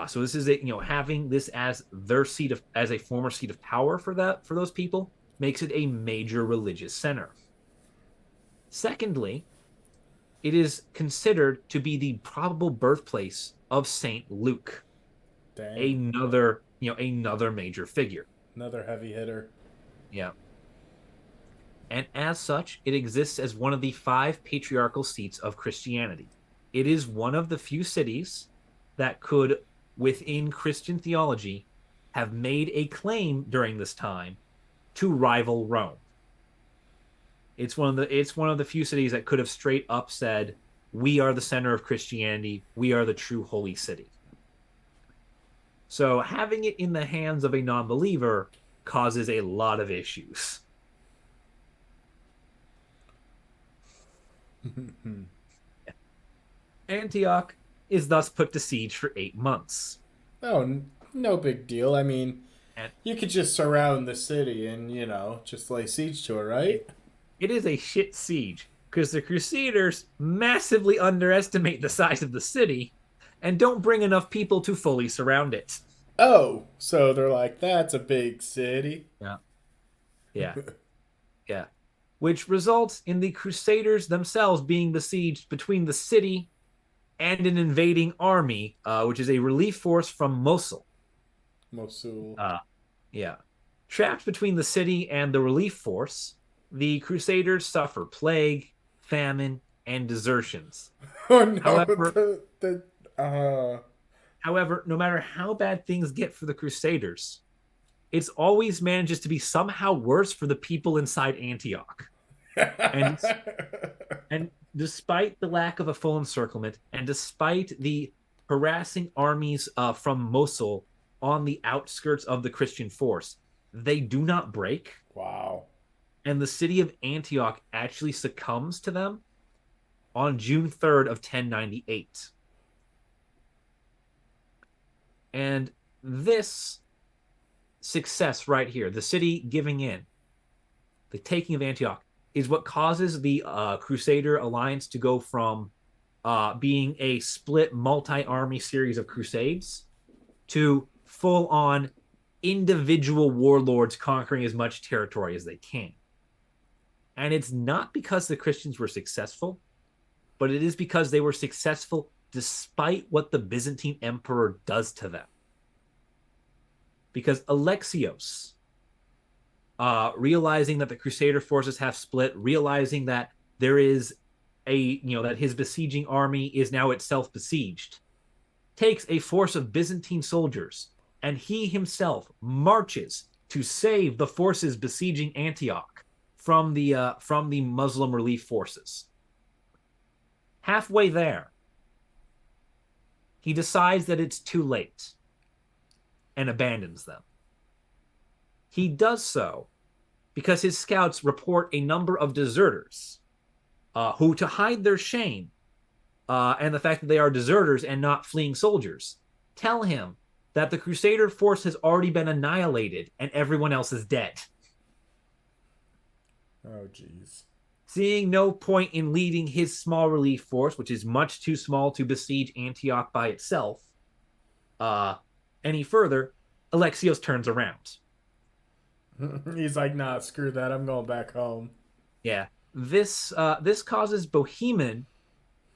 So this is having this as their seat of as a former seat of power for those people makes it a major religious center. Secondly, it is considered to be the probable birthplace of Saint Luke, Dang. another major figure. Another heavy hitter. Yeah. And as such, it exists as one of the five patriarchal seats of Christianity. It is one of the few cities that could, within Christian theology, have made a claim during this time to rival Rome. It's one of the few cities that could have straight up said, "We are the center of Christianity. We are the true holy city." So having it in the hands of a non-believer causes a lot of issues. Antioch is thus put to siege for 8 months. Oh, no big deal. I mean, And you could just surround the city and, just lay siege to it, right? it is a shit siege because the Crusaders massively underestimate the size of the city and don't bring enough people to fully surround it. Oh, so they're like, that's a big city. Yeah. Yeah. Yeah. Which results in the Crusaders themselves being besieged between the city and an invading army, which is a relief force from Mosul. Mosul. Uh, yeah. Trapped between the city and the relief force, the Crusaders suffer plague, famine, and desertions. Oh no, However, uh however, no matter how bad things get for the Crusaders, it's always manages to be somehow worse for the people inside Antioch. And and despite the lack of a full encirclement, and despite the harassing armies from Mosul on the outskirts of the Christian force, they do not break, Wow. and the city of Antioch actually succumbs to them on June 3rd of 1098. And this success right here, the city giving in, the taking of Antioch, is what causes the Crusader alliance to go from being a split multi-army series of crusades to full-on individual warlords conquering as much territory as they can. And it's not because the Christians were successful, but it is because they were successful despite what the Byzantine emperor does to them. Because Alexios, realizing that the Crusader forces have split, realizing that there is that his besieging army is now itself besieged, takes a force of Byzantine soldiers, and he himself marches to save the forces besieging Antioch from the Muslim relief forces. Halfway there, he decides that it's too late and abandons them. He does so because his scouts report a number of deserters who, to hide their shame and the fact that they are deserters and not fleeing soldiers, tell him that the Crusader force has already been annihilated and everyone else is dead. Oh, jeez. Seeing no point in leading his small relief force, which is much too small to besiege Antioch by itself, any further, Alexios turns around. He's like, nah, screw that. I'm going back home. Yeah, this causes Bohemond,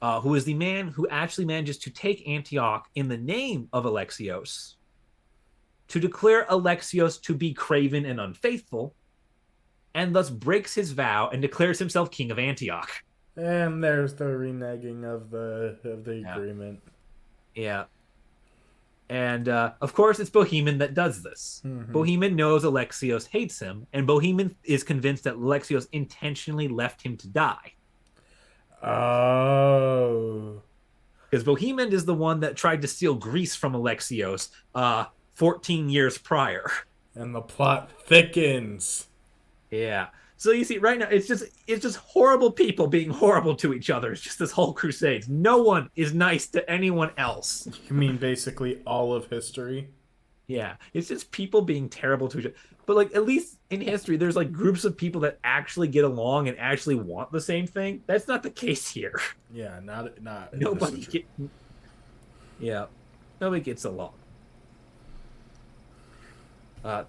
who is the man who actually manages to take Antioch in the name of Alexios, to declare Alexios to be craven and unfaithful, and thus breaks his vow and declares himself king of Antioch. And there's the reneging of the Yeah. agreement. Yeah. And of course, it's Bohemond that does this. Mm-hmm. Bohemond knows Alexios hates him, and Bohemond is convinced that Alexios intentionally left him to die. Oh. Because Bohemond is the one that tried to steal Greece from Alexios 14 years prior. And the plot thickens. Yeah. So you see, right now it's just horrible people being horrible to each other. It's just this whole crusades. No one is nice to anyone else. You mean basically all of history? Yeah, it's just people being terrible to each other. But like at least in history, there's like groups of people that actually get along and actually want the same thing. That's not the case here. Yeah, not Nobody get. Yeah, nobody gets along.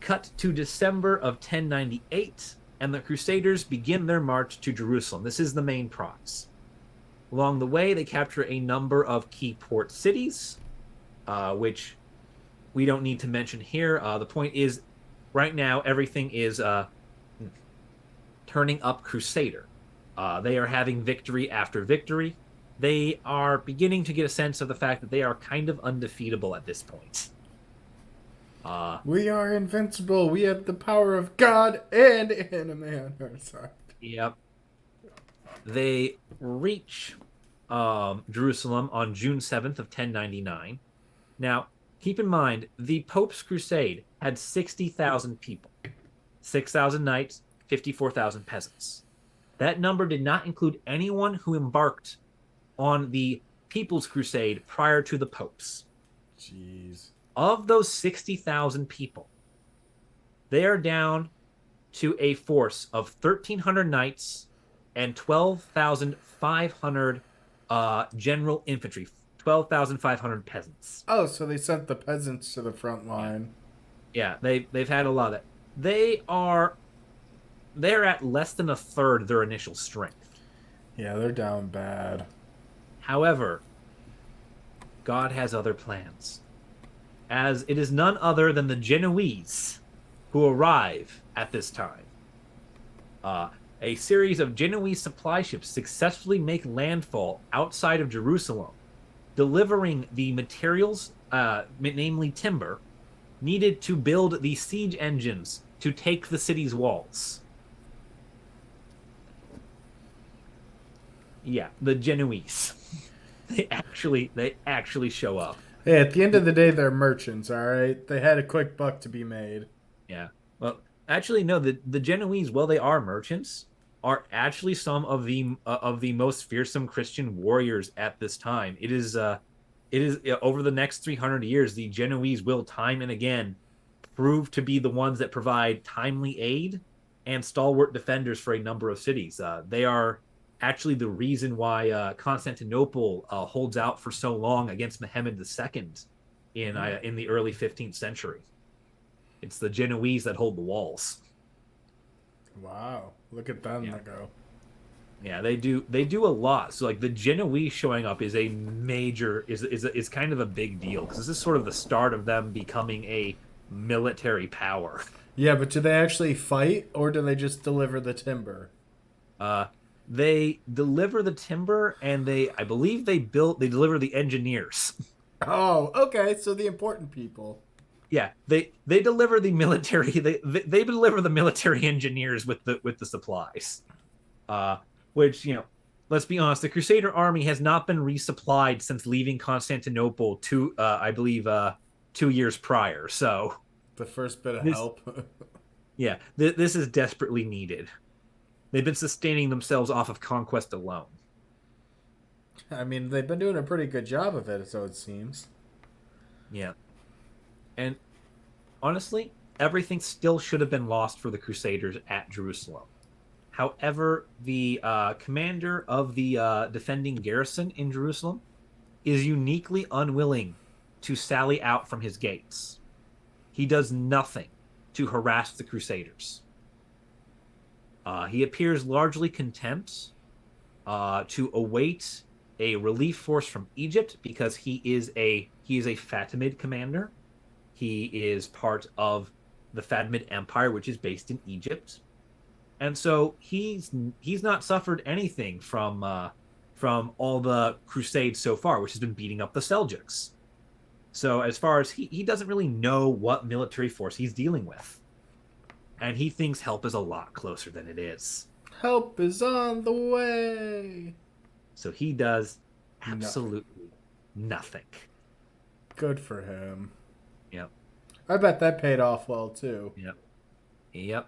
Cut to December of 1098, and the Crusaders begin their march to Jerusalem. This is the main prize. Along the way, they capture a number of key port cities, which we don't need to mention here. The point is, right now, everything is turning up Crusader. They are having victory after victory. They are beginning to get a sense of the fact that they are kind of undefeatable at this point. We are invincible. We have the power of God and a man. Sorry. Yep. They reach Jerusalem on June 7th of 1099. Now, keep in mind, the Pope's Crusade had 60,000 people. 6,000 knights, 54,000 peasants. That number did not include anyone who embarked on the People's Crusade prior to the Popes. Jeez. Of those 60,000 people, they are down to a force of 1,300 knights and 12,500 general infantry, 12,500 peasants. Oh, so they sent the peasants to the front line. Yeah, they've had a lot of that. They're at less than a third their initial strength. Yeah, they're down bad. However, God has other plans, as it is none other than the Genoese who arrive at this time. A series of Genoese supply ships successfully make landfall outside of Jerusalem, delivering the materials, namely timber, needed to build the siege engines to take the city's walls. Yeah, the Genoese. They actually show up. Hey, at the end of the day, they're merchants, all right? They had a quick buck to be made. Yeah. Well, actually, no. The Genoese, while they are merchants, are actually some of the most fearsome Christian warriors at this time. It is over the next 300 years, the Genoese will time and again prove to be the ones that provide timely aid and stalwart defenders for a number of cities. They are actually the reason why Constantinople holds out for so long against Mehmed II in the early 15th century. It's the Genoese that hold the walls. Wow, look at them go. Yeah, they do a lot. So like the Genoese showing up is a major is kind of a big deal because this is sort of the start of them becoming a military power. Yeah, but do they actually fight or do they just deliver the timber? They deliver the timber and I believe they deliver the engineers. Oh, okay, so the important people. Yeah, they deliver the military. They deliver the military engineers with the supplies. Which, let's be honest, the Crusader army has not been resupplied since leaving Constantinople I believe 2 years prior. So the first bit of help. Yeah, this is desperately needed. They've been sustaining themselves off of conquest alone. I mean, they've been doing a pretty good job of it, so it seems. Yeah. And honestly, everything still should have been lost for the Crusaders at Jerusalem. However, the commander of the defending garrison in Jerusalem is uniquely unwilling to sally out from his gates. He does nothing to harass the Crusaders. He appears largely content to await a relief force from Egypt because he is a Fatimid commander. He is part of the Fatimid Empire, which is based in Egypt, and so he's not suffered anything from all the Crusades so far, which has been beating up the Seljuks. So as far as he doesn't really know what military force he's dealing with, and he thinks help is a lot closer than it is. Help is on the way. So he does Nothing. absolutely nothing. Good for him. Yep. I bet that paid off well too. Yep. Yep.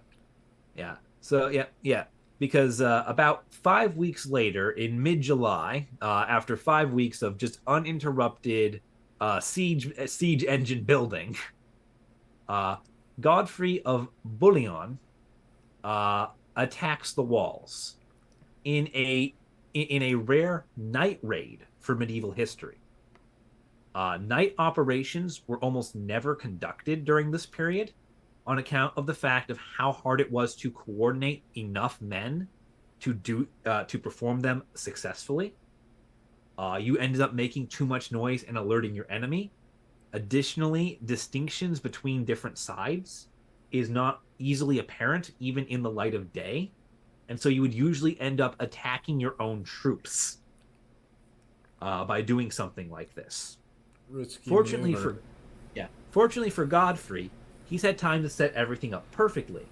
Yeah. So yeah. Because about 5 weeks later, in mid-July, after 5 weeks of just uninterrupted siege engine building, uh, Godfrey of Bouillon uh, attacks the walls in a rare night raid for medieval history. Night operations were almost never conducted during this period on account of the fact of how hard it was to coordinate enough men to perform them successfully. You ended up making too much noise and alerting your enemy. Additionally, distinctions between different sides is not easily apparent even in the light of day, and so you would usually end up attacking your own troops by doing something like this. Risky Fortunately maneuver. for fortunately for Godfrey, he's had time to set everything up perfectly,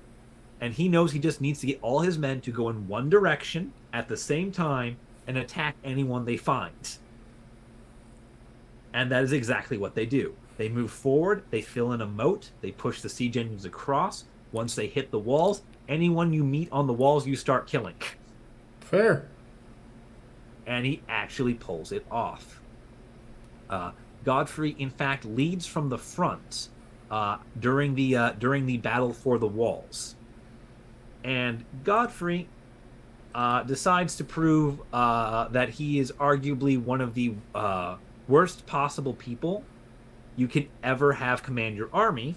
and he knows he just needs to get all his men to go in one direction at the same time and attack anyone they find. And that is exactly what they do. They move forward, they fill in a moat, they push the siege engines across. Once they hit the walls, anyone you meet on the walls, you start killing. Fair. And he actually pulls it off. Godfrey, in fact, leads from the front during the battle for the walls, and Godfrey decides to prove that he is arguably one of the worst possible people you can ever have command your army,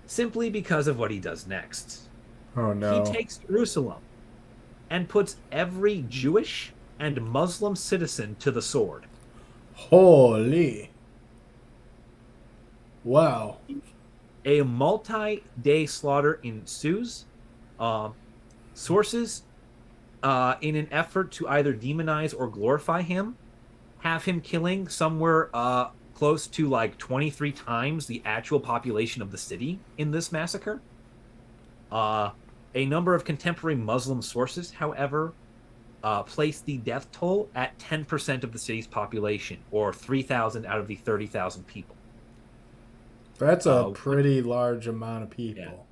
simply because of what he does next. Oh He no. takes Jerusalem and puts every Jewish and Muslim citizen to the sword. Holy. Wow. A multi-day slaughter ensues. Uh, Sources, in an effort to either demonize or glorify him, have him killing somewhere close to like 23 times the actual population of the city in this massacre. Uh, a number of contemporary Muslim sources, however, place the death toll at 10% of the city's population, or 3,000 out of the 30,000 people. That's a Uh, pretty large amount of yeah, people.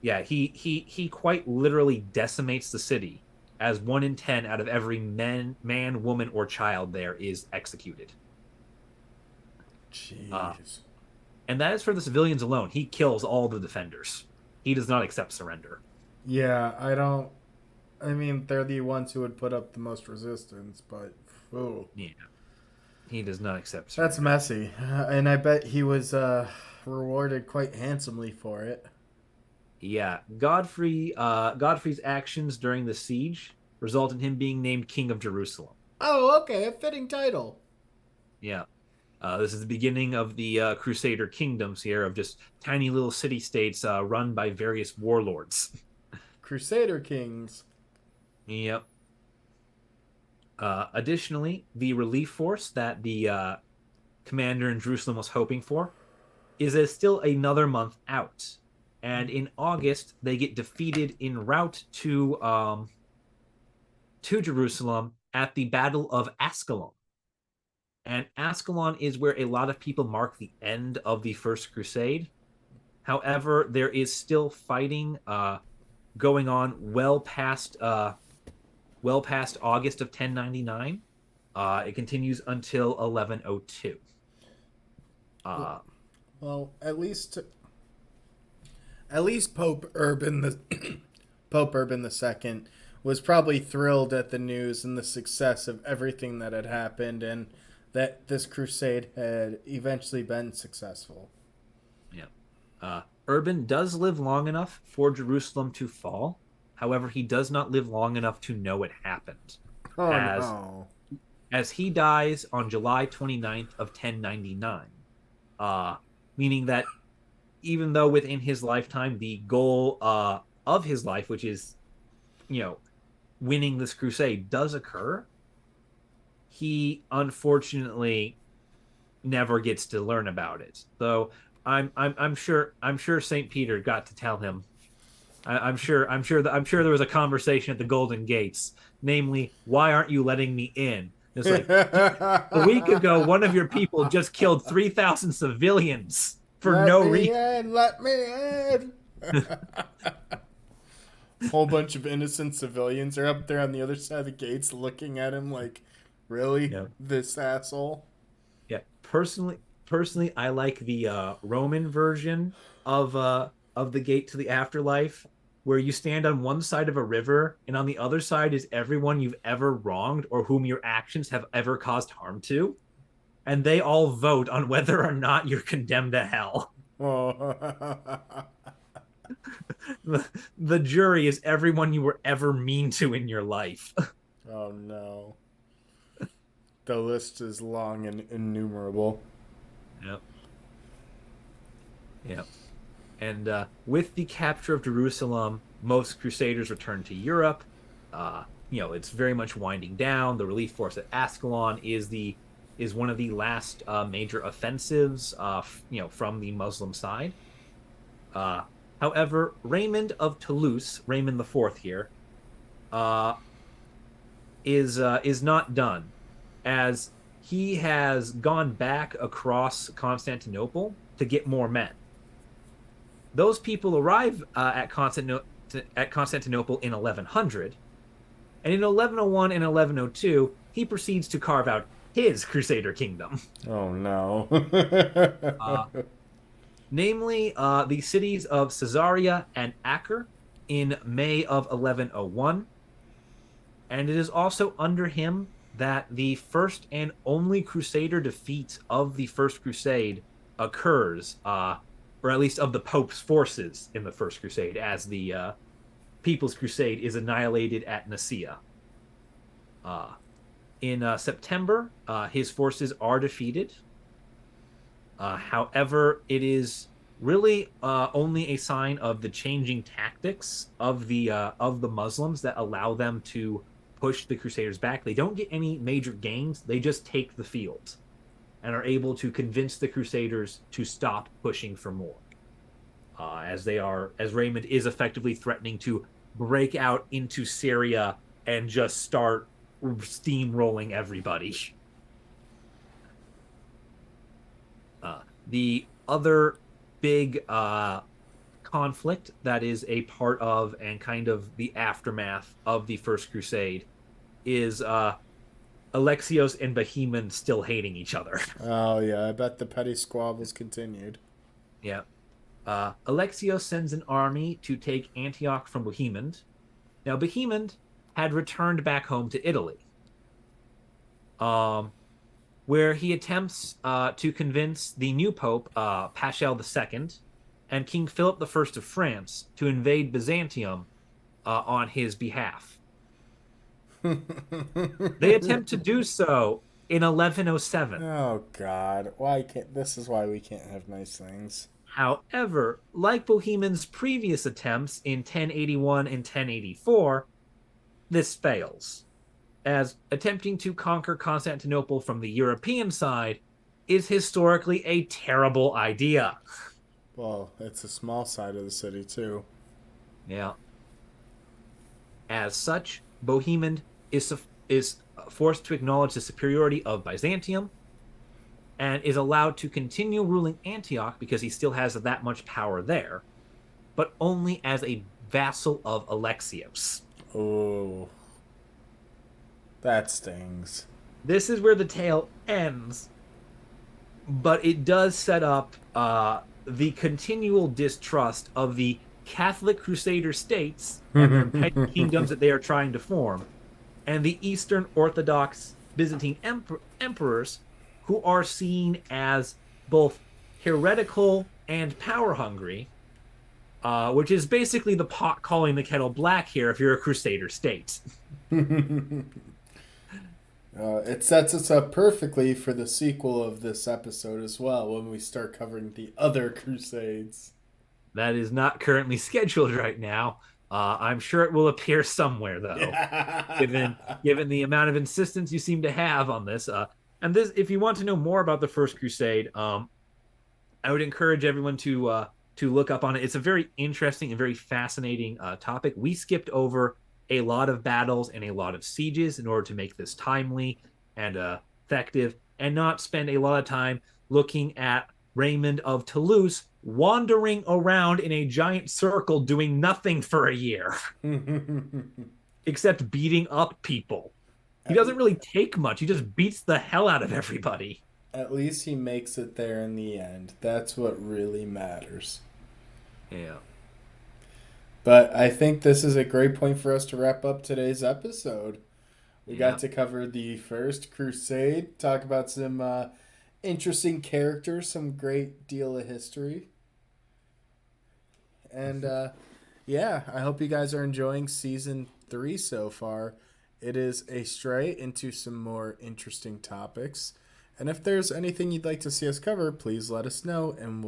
yeah, he quite literally decimates the city as 1 in 10 out of every man, woman, or child there is executed. Uh, Jeez. and that is for the civilians alone. He kills all the defenders. He does not accept surrender. Yeah, I don't. I mean, they're the ones who would put up the most resistance, but. Ooh. Yeah, he does not accept That's surrender. messy. And I bet he was rewarded quite handsomely for it. Yeah, Godfrey's actions during the siege result in him being named King of Jerusalem. Oh, okay. A fitting title. Yeah. This is the beginning of the Crusader kingdoms here, of just tiny little city states run by various warlords. Crusader Kings. Yep. Additionally, the relief force that the commander in Jerusalem was hoping for is still another month out. And in August, they get defeated en route to Jerusalem at the Battle of Ascalon. And Ascalon is where a lot of people mark the end of the First Crusade. However, there is still fighting going on well past August of 1099. It continues until 1102. Uh, Well, at least Pope Urban the Pope Urban II was probably thrilled at the news and the success of everything that had happened, and that this crusade had eventually been successful. yeah. Urban does live long enough for Jerusalem to fall. However, he does not live long enough to know it happened, Oh as no. he dies on July 29th of 1099. Uh, Meaning that even though within his lifetime the goal of his life, which is, you know, winning this crusade, does occur, he unfortunately never gets to learn about it. Though I'm sure Saint Peter got to tell him. I'm sure there was a conversation at the Golden Gates, namely, why aren't you letting me in? It's like, a week ago, one of your people just killed 3,000 civilians for Let no me reason. in, let me in. Whole bunch of innocent civilians are up there on the other side of the gates looking at him like, really? Yeah, This asshole? yeah. Personally, I like the Roman version of the gate to the afterlife, where you stand on one side of a river, and on the other side is everyone you've ever wronged or whom your actions have ever caused harm to, and they all vote on whether or not you're condemned to hell. Oh. The jury is everyone you were ever mean to in your life. Oh no. The list is long and innumerable. Yep. Yep. And with the capture of Jerusalem, most crusaders returned to Europe. It's very much winding down. The relief force at Ascalon is one of the last major offensives, from the Muslim side. Uh, However, Raymond of Toulouse, Raymond the Fourth here, uh, is not done, as he has gone back across Constantinople to get more men. Those people arrive at Constantinople in 1100, and in 1101 and 1102, he proceeds to carve out his Crusader kingdom, Oh no. uh, namely the cities of Caesarea and Acre in May of 1101. And it is also under him that the first and only Crusader defeat of the First Crusade occurs, or at least of the Pope's forces in the First Crusade, as the People's Crusade is annihilated at Nicaea. In September, his forces are defeated. However, it is really only a sign of the changing tactics of the Muslims that allow them to push the Crusaders back. They don't get any major gains; they just take the field and are able to convince the Crusaders to stop pushing for more. As Raymond is effectively threatening to break out into Syria and just start steamrolling everybody. The other big conflict that is a part of and kind of the aftermath of the First Crusade is Alexios and Bohemond still hating each other. Oh yeah, I bet the petty squabbles continued. Yeah. Alexios sends an army to take Antioch from Bohemond. Now, Bohemond had returned back home to Italy, where he attempts to convince the new pope, Paschal II, and King Philip I of France to invade Byzantium on his behalf. They attempt to do so in 1107. Oh God, why can't? This is why we can't have nice things. However, like Bohemond's previous attempts in 1081 and 1084, this fails, as attempting to conquer Constantinople from the European side is historically a terrible idea. Well, it's a small side of the city too. Yeah. As such, Bohemond is forced to acknowledge the superiority of Byzantium, and is allowed to continue ruling Antioch because he still has that much power there, but only as a vassal of Alexios. Oh, that stings. This is where the tale ends, but it does set up the continual distrust of the Catholic Crusader states and their petty kingdoms that they are trying to form, and the Eastern Orthodox Byzantine emperors, who are seen as both heretical and power hungry, which is basically the pot calling the kettle black here if you're a Crusader state. It sets us up perfectly for the sequel of this episode as well when we start covering the other Crusades. That is not currently scheduled right now. I'm sure it will appear somewhere though, given Yeah. given the amount of insistence you seem to have on this. And this, if you want to know more about the First Crusade, I would encourage everyone to look up on it. It's a very interesting and very fascinating topic. We skipped over a lot of battles and a lot of sieges in order to make this timely and effective, and not spend a lot of time looking at Raymond of Toulouse wandering around in a giant circle doing nothing for a year except beating up people. He at, doesn't really take much. He just beats the hell out of everybody. at least he makes it there in the end. That's what really matters. Yeah. But I think this is a great point for us to wrap up today's episode. We got Yeah. to cover the First Crusade, talk about some interesting characters, some great deal of history. And yeah, I hope you guys are enjoying season 3 so far. It is a stray into some more interesting topics. And if there's anything you'd like to see us cover, please let us know, and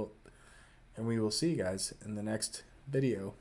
we will see you guys in the next video.